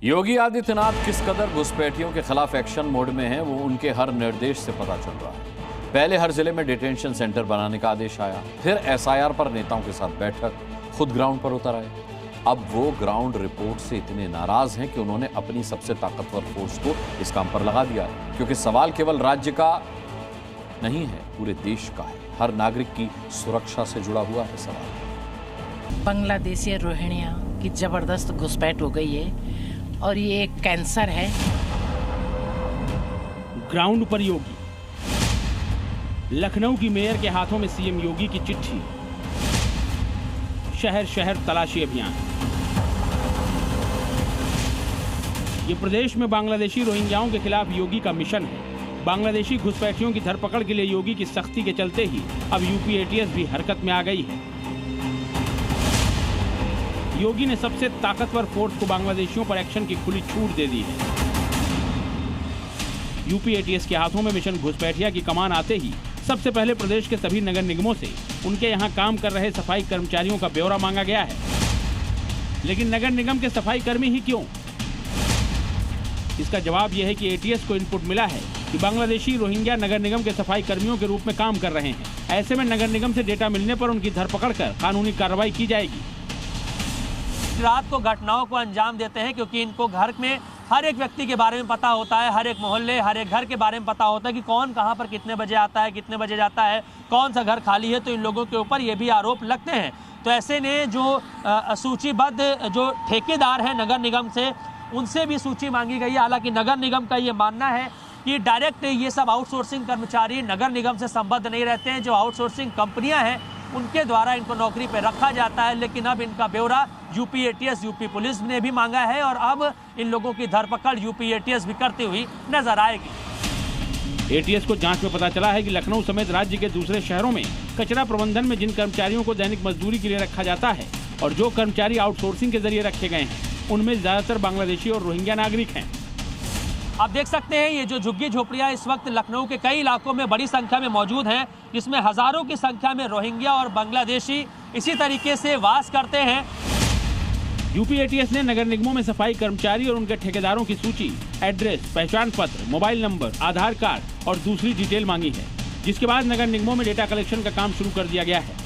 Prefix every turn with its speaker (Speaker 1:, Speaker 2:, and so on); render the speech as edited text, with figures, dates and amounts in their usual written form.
Speaker 1: योगी आदित्यनाथ किस कदर घुसपैठियों के खिलाफ एक्शन मोड में हैं, वो उनके हर निर्देश से पता चल रहा है। पहले हर जिले में डिटेंशन सेंटर बनाने का आदेश आया, फिर एसआईआर पर नेताओं के साथ बैठक, खुद ग्राउंड पर उतर आए। अब वो ग्राउंड रिपोर्ट से इतने नाराज हैं कि उन्होंने अपनी सबसे ताकतवर फोर्स को इस काम पर लगा दिया है, क्योंकि सवाल केवल राज्य का नहीं है, पूरे देश का है। हर नागरिक की सुरक्षा से जुड़ा हुआ है सवाल।
Speaker 2: बांग्लादेशी रोहिंग्या की जबरदस्त घुसपैठ हो गई है और ये एक कैंसर है।
Speaker 3: ग्राउंड पर योगी, लखनऊ की मेयर के हाथों में सीएम योगी की चिट्ठी, शहर शहर तलाशी अभियान। ये प्रदेश में बांग्लादेशी रोहिंग्याओं के खिलाफ योगी का मिशन है। बांग्लादेशी घुसपैठियों की धरपकड़ के लिए योगी की सख्ती के चलते ही अब यूपी एटीएस भी हरकत में आ गई है। योगी ने सबसे ताकतवर फोर्स को बांग्लादेशियों पर एक्शन की खुली छूट दे दी है। यूपी एटीएस के हाथों में मिशन घुसपैठिया की कमान आते ही सबसे पहले प्रदेश के सभी नगर निगमों से उनके यहां काम कर रहे सफाई कर्मचारियों का ब्यौरा मांगा गया है। लेकिन नगर निगम के सफाई कर्मी ही क्यों? इसका जवाब यह है कि एटीएस को इनपुट मिला है कि बांग्लादेशी रोहिंग्या नगर निगम के सफाई कर्मियों के रूप में काम कर रहे हैं। ऐसे में नगर निगम से डेटा मिलने पर उनकी धरपकड़ कर कानूनी कार्रवाई की जाएगी।
Speaker 4: रात को घटनाओं को अंजाम देते हैं क्योंकि इनको घर में हर एक व्यक्ति के बारे में पता होता है, हर एक मोहल्ले, हर एक घर के बारे में पता होता है कि कौन कहां पर कितने बजे आता है, कितने बजे जाता है, कौन सा घर खाली है। तो इन लोगों के ऊपर ये भी आरोप लगते हैं। तो ऐसे में जो सूचीबद्ध जो ठेकेदार हैं नगर निगम से, उनसे भी सूची मांगी गई है। हालांकि नगर निगम का ये मानना है कि डायरेक्ट ये सब आउटसोर्सिंग कर्मचारी नगर निगम से संबद्ध नहीं रहते हैं। जो आउटसोर्सिंग कंपनियां हैं उनके द्वारा इनको नौकरी पर रखा जाता है। लेकिन अब इनका ब्यौरा यूपी एटीएस, यूपी पुलिस ने भी मांगा है और अब इन लोगों की धरपकड़ यूपी एटीएस भी करती हुई नजर आएगी।
Speaker 3: एटीएस को जांच में पता चला है कि लखनऊ समेत राज्य के दूसरे शहरों में कचरा प्रबंधन में जिन कर्मचारियों को दैनिक मजदूरी के लिए रखा जाता है और जो कर्मचारी आउटसोर्सिंग के जरिए रखे गए हैं, उनमें ज्यादातर बांग्लादेशी और रोहिंग्या नागरिक हैं।
Speaker 4: आप देख सकते हैं ये जो झुग्गी झोपड़ियां इस वक्त लखनऊ के कई इलाकों में बड़ी संख्या में मौजूद हैं, जिसमें हजारों की संख्या में रोहिंग्या और बांग्लादेशी इसी तरीके से वास करते हैं।
Speaker 3: यूपी एटीएस ने नगर निगमों में सफाई कर्मचारी और उनके ठेकेदारों की सूची, एड्रेस, पहचान पत्र, मोबाइल नंबर, आधार कार्ड और दूसरी डिटेल मांगी है, जिसके बाद नगर निगमों में डेटा कलेक्शन का काम शुरू कर दिया गया है।